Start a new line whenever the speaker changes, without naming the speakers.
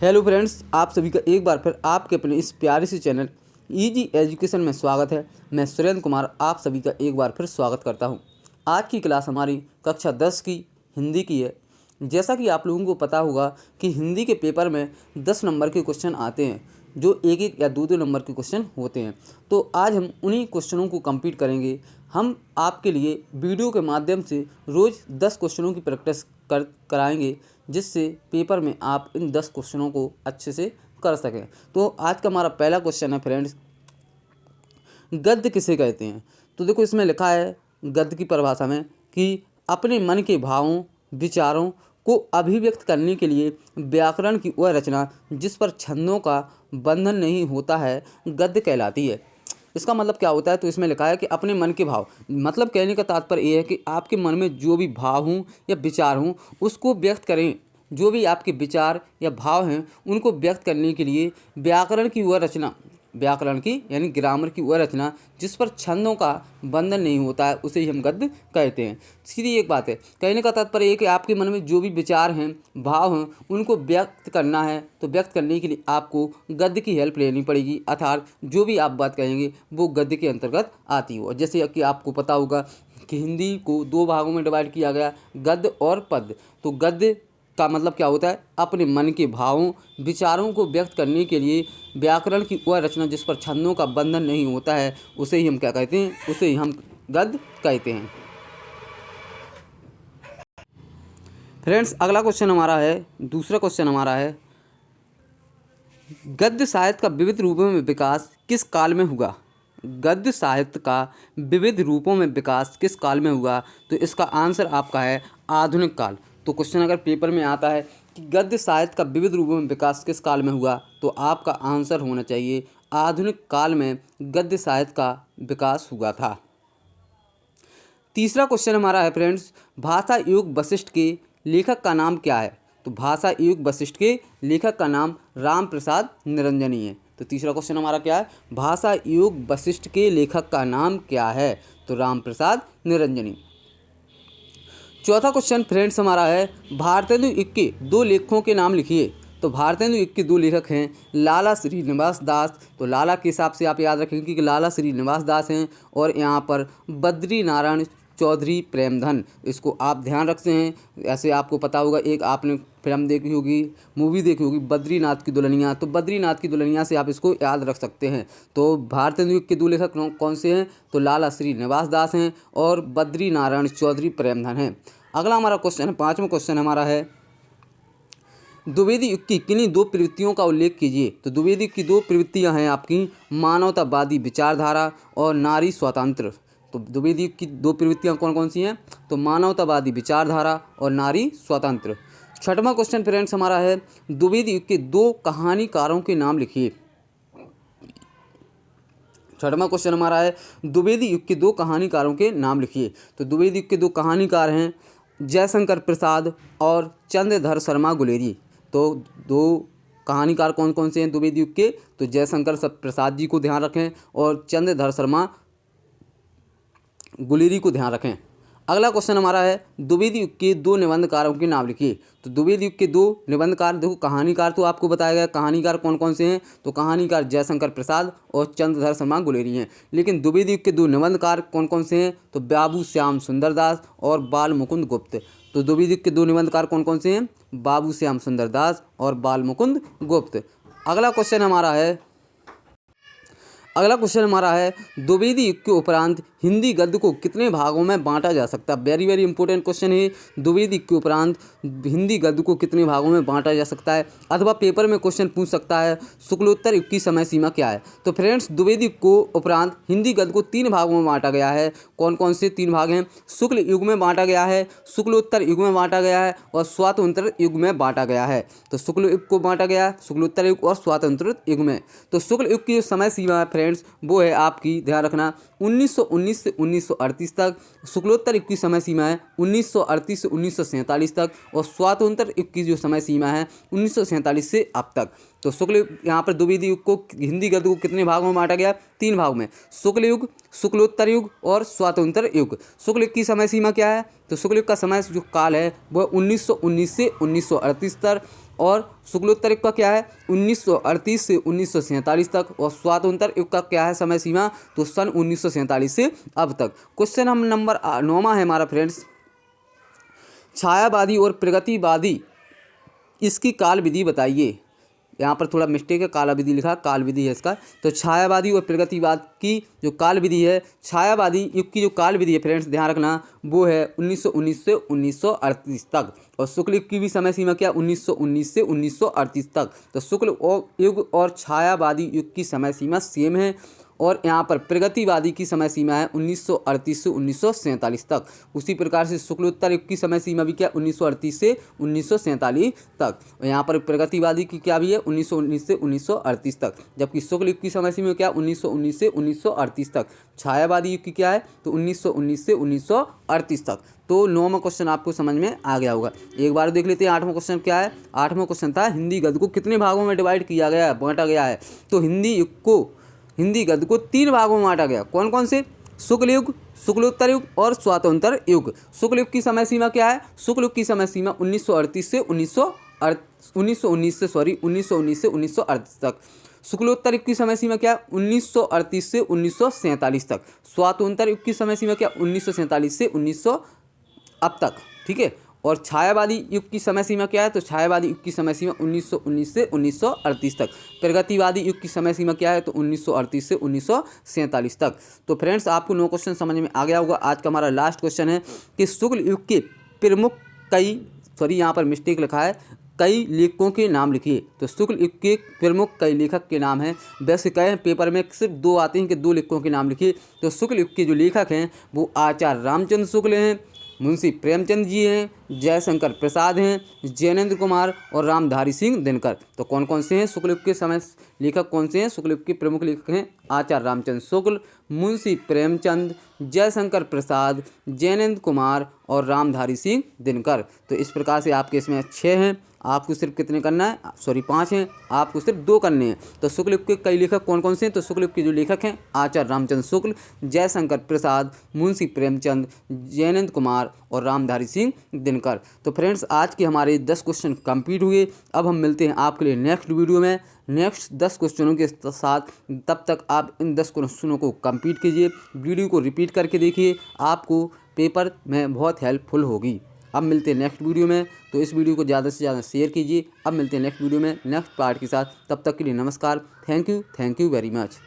Hello friends, आप सभी का एक बार फिर आपके अपने इस प्यारे से चैनल इजी एजुकेशन में स्वागत है। मैं सुरेंद्र कुमार आप सभी का एक बार फिर स्वागत करता हूं। आज की क्लास हमारी कक्षा 10 की हिंदी की है। जैसा कि आप लोगों को पता होगा कि हिंदी के पेपर में 10 नंबर के क्वेश्चन आते हैं, जो एक एक या दो दो नंबर के क्वेश्चन होते हैं। तो आज हम उन्हीं क्वेश्चनों को कंप्लीट करेंगे। हम आपके लिए वीडियो के माध्यम से रोज़ 10 क्वेश्चनों की प्रैक्टिस कराएंगे, जिससे पेपर में आप इन 10 क्वेश्चनों को अच्छे से कर सकें। तो आज का हमारा पहला क्वेश्चन है फ्रेंड्स, गद्य किसे कहते हैं। तो देखो, इसमें लिखा है गद्य की परिभाषा में कि अपने मन के भावों विचारों को अभिव्यक्त करने के लिए व्याकरण की वह रचना जिस पर छंदों का बंधन नहीं होता है, गद्य कहलाती है। इसका मतलब क्या होता है? तो इसमें लिखा है कि अपने मन के भाव, मतलब कहने का तात्पर्य ये है कि आपके मन में जो भी भाव हों या विचार हों उसको व्यक्त करें। जो भी आपके विचार या भाव हैं उनको व्यक्त करने के लिए व्याकरण की वह रचना, व्याकरण की यानी ग्रामर की वह रचना जिस पर छंदों का बंधन नहीं होता है, उसे ही हम गद्य कहते हैं। सीधी एक बात है, कहने का तात्पर्य ये कि आपके मन में जो भी विचार हैं भाव हैं उनको व्यक्त करना है, तो व्यक्त करने के लिए आपको गद्य की हेल्प लेनी पड़ेगी। अर्थात जो भी आप बात कहेंगे वो गद्य के अंतर्गत आती हो। जैसे कि आपको पता होगा कि हिंदी को दो भागों में डिवाइड किया गया, गद्य और पद्य। तो गद्य का मतलब क्या होता है? अपने मन के भावों विचारों को व्यक्त करने के लिए व्याकरण की वह रचना जिस पर छंदों का बंधन नहीं होता है, उसे ही हम क्या कहते हैं? उसे ही हम गद्य कहते हैं। फ्रेंड्स, अगला क्वेश्चन हमारा है, दूसरा क्वेश्चन हमारा है, गद्य साहित्य का विविध रूपों में विकास किस काल में हुआ। गद्य साहित्य का विविध रूपों में विकास किस काल में हुआ? तो इसका आंसर आपका है आधुनिक काल। तो क्वेश्चन अगर पेपर में आता है कि गद्य साहित्य का विविध रूपों में विकास किस काल में हुआ, तो आपका आंसर होना चाहिए आधुनिक काल में गद्य साहित्य का विकास हुआ था। तीसरा क्वेश्चन हमारा है फ्रेंड्स, भाषा योग वशिष्ठ के लेखक का नाम क्या है। तो भाषा योग वशिष्ठ के लेखक का नाम राम प्रसाद निरंजनी है। तो तीसरा क्वेश्चन हमारा क्या है? भाषा योग वशिष्ठ के लेखक का नाम क्या है? तो राम प्रसाद निरंजनी। चौथा क्वेश्चन फ्रेंड्स हमारा है, भारतेंदु युग के दो लेखकों के नाम लिखिए। तो भारतेंदु युग के दो लेखक हैं लाला श्रीनिवास दास। तो लाला के हिसाब से आप याद रखेंगे कि लाला श्रीनिवास दास हैं, और यहाँ पर बद्री नारायण चौधरी प्रेमधन, इसको आप ध्यान रखते हैं। ऐसे आपको पता होगा, एक आपने फिल्म देखी होगी, मूवी देखी होगी बद्रीनाथ की दुल्हनिया। तो बद्रीनाथ की दुल्हनिया से आप इसको याद रख सकते हैं। तो भारतेंदु युग के दो लेखक कौन से हैं? तो लाला श्रीनिवास दास हैं और बद्री नारायण चौधरी प्रेमधन हैं। अगला हमारा क्वेश्चन है, पाँचवा क्वेश्चन हमारा है, द्विवेदी युग की किन्हीं दो प्रवृत्तियों का उल्लेख कीजिए। तो द्विवेदी युग की दो प्रवृत्तियां हैं आपकी, मानवतावादी विचारधारा और नारी स्वातंत्र्य। तो द्विवेदी युग की दो प्रवृत्तियां कौन कौन सी हैं? तो मानवतावादी विचारधारा और नारी स्वतंत्र। छठवां क्वेश्चन फ्रेंड्स हमारा है, द्विवेदी युग के दो कहानीकारों के नाम लिखिए। छठवां क्वेश्चन हमारा है, द्विवेदी युग के दो कहानीकारों के नाम लिखिए। तो द्विवेदी युग के दो कहानीकार हैं जयशंकर प्रसाद और चंद्रधर शर्मा गुलेरी। तो दो कहानीकार कौन कौन से हैं द्विवेदी युग के? तो जयशंकर प्रसाद जी को ध्यान रखें और चंद्रधर शर्मा गुलेरी को ध्यान रखें। अगला क्वेश्चन हमारा है, द्विवेदी युग के दो निबंधकारों के नाम लिखिए। तो द्विवेदी युग के दो निबंधकार, देखो कहानीकार तो आपको बताया गया, कहानीकार कौन कौन से हैं? तो कहानीकार जयशंकर प्रसाद और चंद्रधर शर्मा गुलेरी हैं। लेकिन द्विवेदी युग के दो निबंधकार कौन कौन से हैं? तो बाबू श्याम सुंदर दास और बाल मुकुंद गुप्त। तो द्विवेदी युग के दो निबंधकार कौन कौन से हैं? बाबू श्याम सुंदर दास और बाल मुकुंद गुप्त। अगला क्वेश्चन हमारा है, द्विवेदी युग के उपरांत हिंदी गद्य को कितने भागों में बांटा जा सकता है? वेरी वेरी इंपॉर्टेंट क्वेश्चन है। द्विवेदी युग के उपरांत हिंदी गद्य को कितने भागों में बांटा जा सकता है? अथवा पेपर में क्वेश्चन पूछ सकता है, शुक्लोत्तर युग की समय सीमा क्या है? तो फ्रेंड्स, द्विवेदी युग को उपरांत हिंदी गद्य को तीन भागों में बांटा गया है। कौन कौन से तीन भाग हैं? शुक्ल युग में बांटा गया है, शुक्लोत्तर युग में बांटा गया है और स्वातंत्र युग में बांटा गया है। तो शुक्ल युग को बांटा गया, शुक्लोत्तर युग और स्वातंत्र युग में। तो शुक्ल युग की जो समय सीमा है फ्रेंड्स, वो है आपकी, ध्यान रखना, 1919 से 1938 तक। शुक्लोत्तर युग की समय सीमा है 1938 से 1947 तक, और स्वातंत्र युग की जो समय सीमा है 1947 से अब तक। तो शुक्ल युग, यहाँ पर द्विवेदी युग को हिंदी गद्य को कितने भागों में बांटा गया? तीन भाग में, शुक्ल युग, शुक्लोत्तर युग और स्वातंत्र युग। शुक्ल युग की समय सीमा क्या है? तो शुक्ल युग का समय जो काल है वह 1919 से 1938 तक, और शुक्लोत्तर युग का क्या है 1938 से 1947 तक, और स्वातंत्र युग का क्या है समय सीमा, तो सन 1947 से अब तक। क्वेश्चन हम नंबर 9 है हमारा फ्रेंड्स, छायावादी और प्रगतिवादी इसकी काल विधि बताइए। यहाँ पर थोड़ा मिस्टेक है, काल विधि लिखा, काल विधि है इसका। तो छायावादी और प्रगतिवाद की जो काल विधि है, छायावादी युग की जो काल विधि है फ्रेंड्स ध्यान रखना, वो है 1919 से 1938 तक, और शुक्ल युग की भी समय सीमा क्या 1919 से 1938 तक। तो शुक्ल युग और छायावादी युग की समय सीमा सेम है, और यहाँ पर प्रगतिवादी की समय सीमा है 1938 से 1947 तक। उसी प्रकार से शुक्लोत्तर युग की समय सीमा भी क्या 1938 से 1947 तक, और यहाँ पर प्रगतिवादी की क्या भी है 1919 से 1938 तक, जबकि शुक्ल युग की समय सीमा क्या 1919 से 1938 तक। छायावादी युग की क्या है तो 1919 से 1938 तक। तो 9वां क्वेश्चन आपको समझ में आ गया होगा। एक बार देख लेते हैं 8वां क्वेश्चन क्या है। 8वां क्वेश्चन था हिंदी गद्य को कितने भागों में डिवाइड किया गया है, बांटा गया है। तो हिंदी गद्य को 3 भागों में बांटा गया। कौन कौन से, शुक्ल युग, शुक्लोत्तर युग और स्वातंत्र युग। शुक्ल युग की समय सीमा क्या है, शुक्ल युग की समय सीमा 1938 से 1919 से 1938 तक। शुक्लोत्तर युग की समय सीमा क्या 1938 से 1947 तक। स्वातंत्र युग की समय सीमा क्या 1947 से 1900 अब तक, ठीक है। और छायावादी युग की समय सीमा क्या है, तो छायावादी युग की समय सीमा 1919 से 1938 तक। प्रगतिवादी युग की समय सीमा क्या है, तो 1938 से 1947 तक। तो फ्रेंड्स आपको 9 क्वेश्चन समझ में आ गया होगा। आज का हमारा लास्ट क्वेश्चन है कि शुक्ल युग के प्रमुख यहाँ पर मिस्टेक लिखा है, कई लेखकों के नाम लिखिए। तो शुक्ल युग के प्रमुख कई लेखक के नाम हैं। वैसे कहे पेपर में सिर्फ 2 आते हैं कि 2 लेखकों के नाम लिखिए। तो शुक्ल युग के जो लेखक हैं वो आचार्य रामचंद्र शुक्ल हैं, मुंशी प्रेमचंद जी हैं, जयशंकर प्रसाद हैं, जैनेन्द्र कुमार और रामधारी सिंह दिनकर। तो कौन कौन से हैं शुक्ल युग के समय लेखक, कौन से हैं शुक्ल युग के प्रमुख लेखक हैं, आचार्य रामचंद्र शुक्ल, मुंशी प्रेमचंद, जयशंकर प्रसाद, जैनेन्द्र कुमार और रामधारी सिंह दिनकर। तो इस प्रकार से आपके इसमें 6 हैं, आपको सिर्फ कितने करना है, 5 हैं, आपको सिर्फ 2 करने हैं। तो शुक्ल युग के कई लेखक कौन कौन से हैं, तो शुक्ल युग के जो लेखक हैं आचार्य रामचंद्र शुक्ल, जयशंकर प्रसाद, मुंशी प्रेमचंद, जैनेन्द्र कुमार और रामधारी सिंह दिनकर। तो फ्रेंड्स आज के हमारे 10 क्वेश्चन कंप्लीट हुए। अब हम मिलते हैं आपके लिए नेक्स्ट वीडियो में नेक्स्ट 10 क्वेश्चनों के साथ। तब तक आप इन 10 क्वेश्चनों को कंप्लीट कीजिए, वीडियो को रिपीट करके देखिए, आपको पेपर में बहुत हेल्पफुल होगी। अब मिलते हैं नेक्स्ट वीडियो में, तो इस वीडियो को ज़्यादा से ज़्यादा शेयर कीजिए। अब मिलते हैं नेक्स्ट वीडियो में नेक्स्ट पार्ट के साथ, तब तक के लिए नमस्कार। Thank you very much.